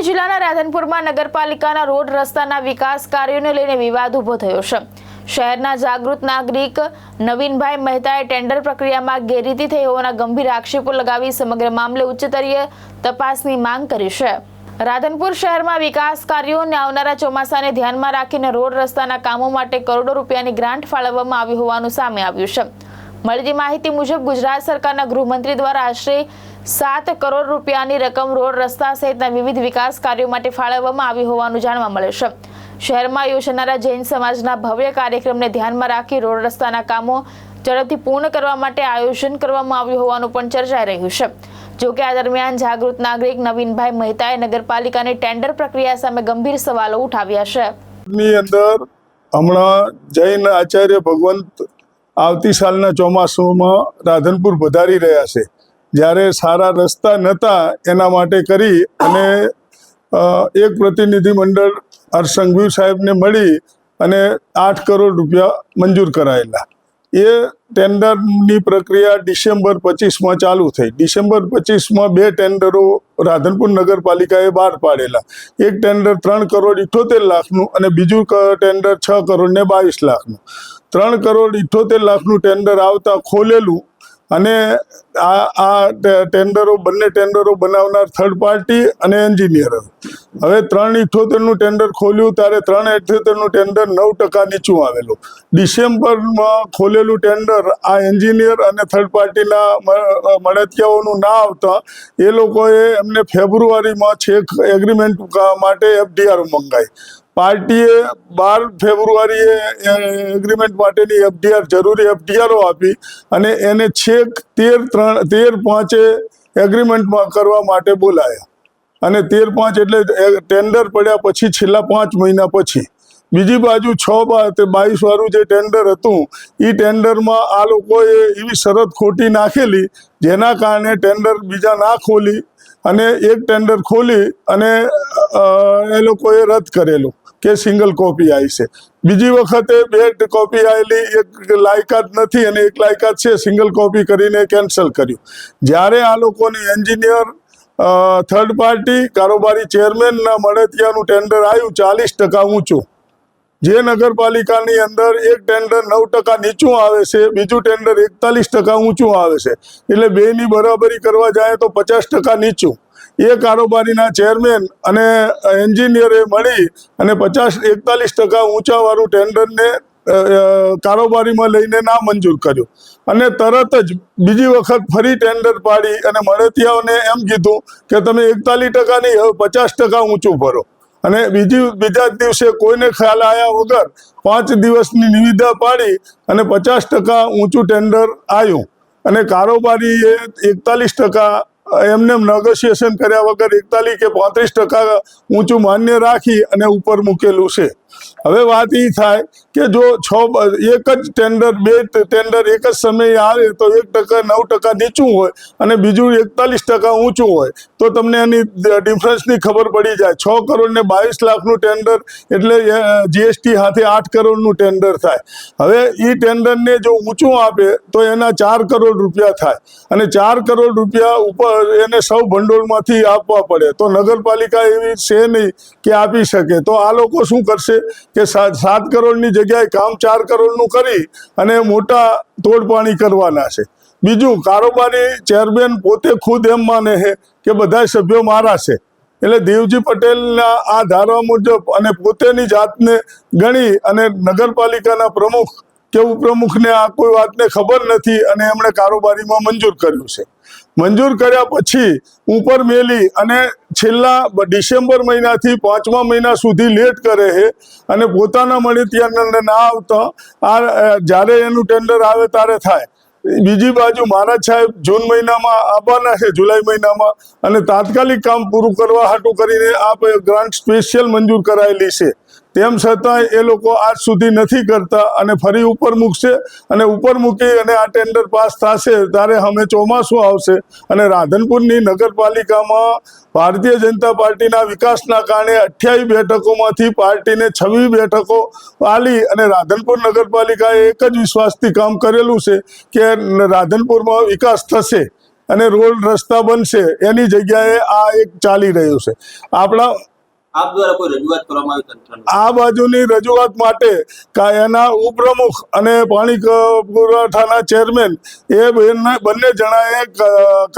પાટણ જિલ્લાના રાધનપુરમાં નગરપાલિકાના રોડ રસ્તાના વિકાસ કાર્યોને લઈને વિવાદ ઊભો થયો છે। શહેરના જાગૃત નાગરિક નવીનભાઈ મહેતાએ ટેન્ડર પ્રક્રિયામાં ગેરરીતિ થઈ હોવાના ગંભીર આક્ષેપો લગાવી સમગ્ર મામલે ઉચ્ચસ્તરીય તપાસની માંગ કરી છે। રાધનપુર શહેરમાં વિકાસ કાર્યોને આવનારા ચોમાસાને ધ્યાનમાં રાખીને રોડ રસ્તાના કામો માટે કરોડો રૂપિયાની ગ્રાન્ટ ફાળવવામાં આવી હોવાનું સામે આવ્યું છે। મળતી માહિતી મુજબ ગુજરાત સરકારના ગૃહમંત્રી દ્વારા આશરે 7 કરોડ રૂપિયાની રકમ રોડ રસ્તા સહિતના વિવિધ વિકાસ કાર્યો માટે ફાળવવામાં આવી હોવાનું જાણવા મળે છે। શહેરમાં યોજાનારા જૈન સમાજના ભવ્ય કાર્યક્રમને ધ્યાનમાં રાખી રોડ રસ્તાના કામો ઝડપથી પૂર્ણ કરવા માટે આયોજન કરવામાં આવ્યું હોવાનું પણ ચર્ચાઈ રહ્યું છે। જો કે આ દરમિયાન જાગૃત નાગરિક નવીનભાઈ મહેતાએ નગરપાલિકાની ટેન્ડર પ્રક્રિયા સામે ગંભીર સવાલો ઉઠાવ્યા છે। ની અંદર હમણાં જૈન આચાર્ય ભગવંત આવતી સાલના ચોમાસામાં રાધનપુર પધારી રહ્યા છે। જ્યારે સારા રસ્તા નહોતા એના માટે કરી અને એક પ્રતિનિધિ મંડળ હર્ષસંઘવી સાહેબને મળી અને 8 કરોડ રૂપિયા મંજૂર કરાયેલા। એ ટેન્ડરની પ્રક્રિયા ડિસેમ્બર 25માં ચાલુ થઈ। ડિસેમ્બર 25માં 2 ટેન્ડરો રાધનપુર નગરપાલિકાએ બહાર પાડેલા। એક ટેન્ડર 3 કરોડ 78 લાખનું અને બીજું ટેન્ડર 6 કરોડ ને 22 લાખનું। 3 કરોડ 78 લાખનું ટેન્ડર આવતા ખોલેલું અને આ ટેન્ડરો બંને ટેન્ડરો બનાવનાર થર્ડ પાર્ટી અને એન્જિનિયર। હવે 378નું ટેન્ડર ખોલ્યું ત્યારે 378નું ટેન્ડર 9% નીચું આવેલું। ડિસેમ્બરમાં ખોલેલું ટેન્ડર આ એન્જિનિયર અને થર્ડ પાર્ટીના મળતિયાઓનું ના આવતા એ લોકોએ એમને ફેબ્રુઆરીમાં છેક એગ્રીમેન્ટ માટે FDR મંગાવી। પાર્ટીએ 12 ફેબ્રુઆરીએ એગ્રીમેન્ટ માટેની FDR જરૂરી FDRઓ આપી અને એને છેક 13/5 એગ્રીમેન્ટમાં કરવા માટે બોલાયા અને 13/5 એટલે ટેન્ડર પડ્યા પછી છેલ્લા 5 મહિના પછી। બીજી બાજુ 6/22 વાળું જે ટેન્ડર હતું એ ટેન્ડરમાં આ લોકોએ એવી શરત ખોટી નાખેલી જેના કારણે ટેન્ડર બીજા ના ખોલી અને એક ટેન્ડર ખોલી અને એ લોકોએ રદ કરેલું કે સિંગલ કોપી આવી છે। બીજી વખતે 2 કોપી આવેલી, એક લાયકાત નથી અને એક લાયકાત છે, સિંગલ કોપી કરીને કેન્સલ કર્યું। જ્યારે આ લોકોની એન્જિનિયર થર્ડ પાર્ટી કારોબારી ચેરમેનના મળતિયાનું ટેન્ડર આવ્યું 40% ઊંચું, જે નગરપાલિકાની અંદર એક ટેન્ડર 9% નીચું આવે છે, બીજું ટેન્ડર 41% ઊંચું આવે છે, એટલે બેની બરાબરી કરવા જાય તો 50% નીચું। એ કારોબારીના ચેરમેન અને એન્જિનિયરે મળી અને 41% ઊંચાવાળું ટેન્ડરને કારોબારીમાં લઈને ના મંજૂર કર્યું અને તરત જ બીજી વખત ફરી ટેન્ડર પાડી અને મળતિયાઓને એમ કીધું કે તમે 41% નહીં, હવે 50% ઊંચું ભરો। અને બીજા દિવસે કોઈને ખ્યાલ આવ્યા વગર 5 દિવસની નિવિદા પાડી અને 50% ઊંચું ટેન્ડર આવ્યું અને કારોબારીએ 41% એમને એક કર્યા વગર 41 કે 35% ઊંચું માન્ય રાખી અને ઉપર મૂકેલું છે। હવે વાત એ થાય કે જો એક જ ટેન્ડર 2 ટેન્ડર એક જ સમયે આવે તો 1% 9% નીચું હોય અને બીજું 41% ઊંચું હોય તો તમને એની ડિફરન્સની ખબર પડી જાય। 6 કરોડ ને 22 લાખનું ટેન્ડર એટલે GST સાથે 8 કરોડનું ટેન્ડર થાય। હવે એ ટેન્ડરને જો ઊંચું આપે તો એના 4 કરોડ રૂપિયા થાય અને 4 કરોડ રૂપિયા ઉપર એને સૌ ભંડોળમાંથી આપવા પડે તો નગરપાલિકા એવી છે નહીં કે આપી શકે। તો આ લોકો શું કરશે કે 7 કરોડની જગ્યાએ કામ 4 કરોડનું કરી અને મોટા તોડપાણી કરવાના છે। બીજું, કારોબારી ચેરમેન પોતે ખુદ એમ માને છે કે બધા સભ્યો મારા છે, એટલે દેવજી પટેલના આ ધારા મુજબ અને પોતેની જાતને ગણી અને નગરપાલિકાના પ્રમુખ કે ઉપપ્રમુખને આ કોઈ વાતને ખબર નથી અને એમણે કારોબારીમાં મંજૂર કર્યું છે। મંજૂર કર્યા પછી ઉપર મેલી અને છેલ્લા ડિસેમ્બર મહિનાથી 5મા મહિના સુધી લેટ કરે છે અને પોતાના મળતિયાને ના આવતા આ જ્યારે એનું ટેન્ડર આવે ત્યારે થાય। બીજી બાજુ મહારાજ સાહેબ જૂન મહિનામાં આવવાના છે, જુલાઈ મહિનામાં, અને તાત્કાલિક કામ પૂરું કરવા હાટું કરીને આ ગ્રાન્ટ સ્પેશિયલ મંજૂર કરાયેલી છે। તેમ છતાં એ લોકો આજ સુધી નથી કરતા અને ફરી ઉપર મૂકશે અને ઉપર મૂકી અને આ ટેન્ડર પાસ થશે ત્યારે અમે ચોમાસું આવશે અને રાધનપુરની નગરપાલિકામાં ભારતીય જનતા પાર્ટીના વિકાસના કારણે 28 બેઠકોમાંથી પાર્ટીને 26 બેઠકો આલી અને રાધનપુર નગરપાલિકાએ એક જ વિશ્વાસથી કામ કરેલું છે કે રાધનપુરમાં વિકાસ થશે અને રોડ રસ્તા બનશે એની જગ્યાએ આ એક ચાલી રહ્યું છે. આપણા આપ દ્વારા કોઈ રજૂઆત કરવામાં આવી તંત્રને? આ બાજુની રજૂઆત માટે એના ઉપપ્રમુખ અને પાણી પુરવઠાના ચેરમેન એ બંને જણાએ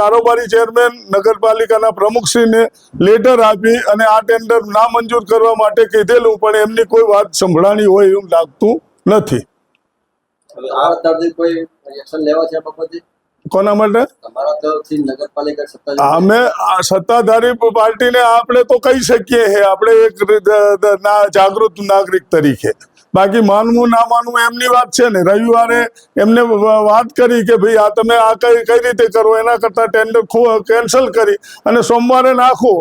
કારોબારી ચેરમેન નગરપાલિકાના પ્રમુખશ્રીને લેટર આપી અને આ ટેન્ડર નામંજૂર કરવા માટે કીધેલું, પણ એમની કોઈ વાત સંભળાણી હોય એવું લાગતું નથી. હવે આ તરફથી કોઈ એક્શન લેવા છે આ બાબતે? કોના માટે? તમારા તરફથી નગરપાલિકા સત્તા અમે સત્તાધારી પાર્ટીને આપણે તો કહી શકીએ છે, આપણે એક જાગૃત નાગરિક તરીકે. બાકી માનવું ના માનવું એમની વાત છે ને. રવિવારે એમને વાત કરી કે ભાઈ આ તમે આ કઈ રીતે કરો, એના કરતા ટેન્ડર કેન્સલ કરી અને સોમવારે નાખો.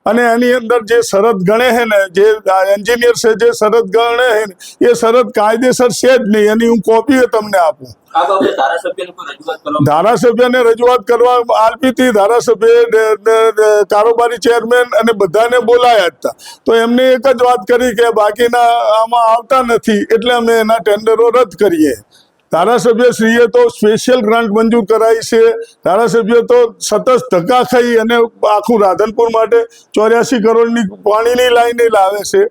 અને એની અંદર જે શરત ગણે છે ને, જે એન્જિનિયર છે જે શરત ગણે છે ને, એ શરત કાયદેસર છે જ નહીં. એની હું કોપી તમને આપું. આ બાબતે ધારાસભ્યને કોઈ રજૂઆત કરવામાં? ધારાસભ્યને રજૂઆત કરવા આપી હતી. ધારાસભ્ય, કારોબારી ચેરમેન અને બધાને બોલાયા હતા. તો એમને એક જ વાત કરી કે બાકીના આમાં આવતા નથી એટલે અમે એના ટેન્ડરો રદ કરીએ. ધારાસભ્યશ્રીએ તો સ્પેશિયલ ગ્રાન્ટ મંજૂર કરાવી છે. ધારાસભ્ય તો સતત ધક્કા ખાઈ અને આખું રાધનપુર માટે 84 કરોડની પાણીની લાઈને લાવે છે.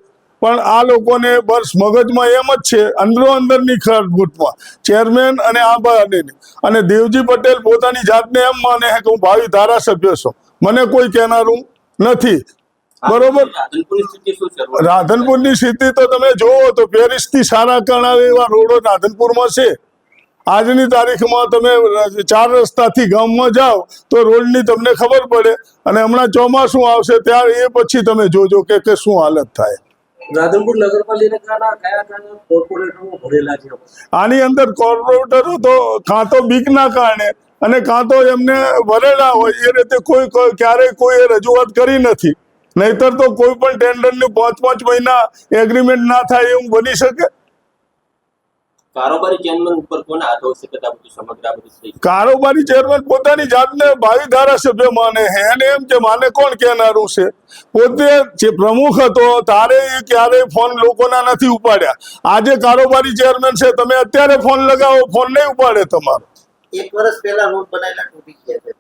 પણ આ લોકોને બસ મગજમાં એમ જ છે, અંદરો અંદરની ખરબૂટમાં ચેરમેન અને આ બાજુની. અને દેવજી પટેલ પોતાની જાતને એમ માને છે કે હું ભાવિ ધારાસભ્ય છું, મને કોઈ કહેનારું નથી. બરોબર. રાધનપુરની સ્થિતિ શું છે? રાધનપુરની સ્થિતિ તો તમે જોવો તો પેરિસથી સારા કણાવે એવા રોડો રાધનપુરમાં છે. આજની તારીખમાં તમે 4 રસ્તાથી ગામમાં જાઓ તો રોડની તમને ખબર પડે. અને હમણાં ચોમાસું આવશે ત્યારે એ પછી તમે જોજો કે શું હાલત થાય. રાધનપુર નગરપાલિકાના કયા કોર્પોરેટરો ભરેલા છે? આની અંદર કોર્પોરેટરો તો કાં તો બીકના કારણે અને કાં તો એમને ભરેલા હોય એ રીતે ક્યારેય કોઈ રજૂઆત કરી નથી. નહીતર તો કોઈ પણ ટેન્ડરની 5 મહિના એગ્રીમેન્ટ ના થાય એવું બની શકે. કારોબારી ચેરમેન ઉપર કોને આધાર છે કે આ બધું સમગ્ર આ બધું થઈ? કારોબારી ચેરમેન પોતાની જાતને ભાવિ ધારાસભ્ય માને છે. એને એમ કે માને કોણ કહેનારું છે. પોતે જે પ્રમુખ હતો તારે એ ક્યારેય ફોન લોકોના નથી ઉપાડ્યા. આજે કારોબારી ચેરમેન છે, તમે અત્યારે ફોન લગાવો, ફોન નહીં ઉપાડે તમારો. 1 વર્ષ પહેલા રોડ બનાવેલા તૂટી ગયા છે.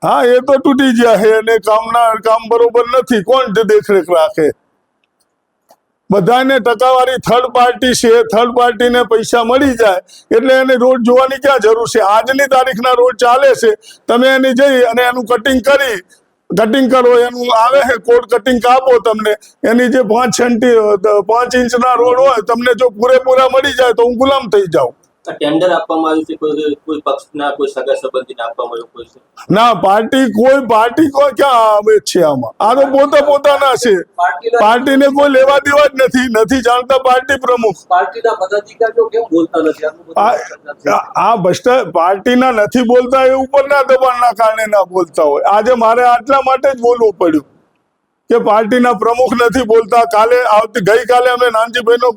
હા, એ તો તૂટી ગયા છે અને કામ બરોબર નથી. કોણ દેખરેખ રાખે? બધાને ટકાવારી થર્ડ પાર્ટી છે. થર્ડ પાર્ટીને પૈસા મળી જાય એટલે એને રોડ જોવાની ક્યાં જરૂર છે? આજની તારીખના રોડ ચાલે છે, તમે એની જઈ અને એનું કટિંગ કરો. એનું આવે છે કોડ કટિંગ કાપો. તમને એની જે 5 ઇંચના રોડ હોય તમને જો પૂરેપૂરા મળી જાય તો હું ગુલામ થઈ જાઉં. ટેન્ડર આપવામાં આવ્યું છે કોઈ પક્ષના કોઈ સગા સંબંધીને આપવામાં આવ્યું કોઈ છે? ના, પાર્ટી કોઈ ક્યાં આવે છે આમાં? આ તો પોતાના છે. પાર્ટીને કોઈ લેવા દેવા જ નથી જાણતા. પાર્ટી પ્રમુખ પાર્ટીના પદાધિકારીઓ કેમ બોલતા નથી? પાર્ટીના નથી બોલતા એ ઉપરના દબાણના કારણે ના બોલતા હોય. આજે મારે આટલા માટે જ બોલવું પડ્યું કે પાર્ટીના પ્રમુખ નથી બોલતા. ગઈકાલે અમે નાનજીભાઈનો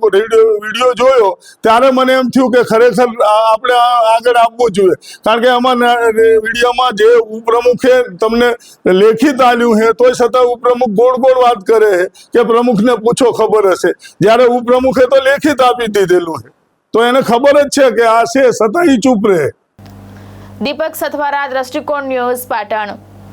વિડીયો જોયો ત્યારે મને એમ થયું કે ખરેખર આપણે આગળ આપવું જોઈએ. કારણ કે અમારા વિડીયોમાં જે ઉપપ્રમુખે તમને લેખિત આલ્યું છે તોય છતાં ઉપપ્રમુખ ગોળ વાત કરે છે કે પ્રમુખને પૂછો, ખબર હશે. જ્યારે ઉપપ્રમુખે તો લેખિત આપી દીધેલું છે તો એને ખબર જ છે કે આ છે, છતાં ચૂપ રહે. દીપક સથવારા, દ્રષ્ટિકોણ ન્યૂઝ, પાટણ.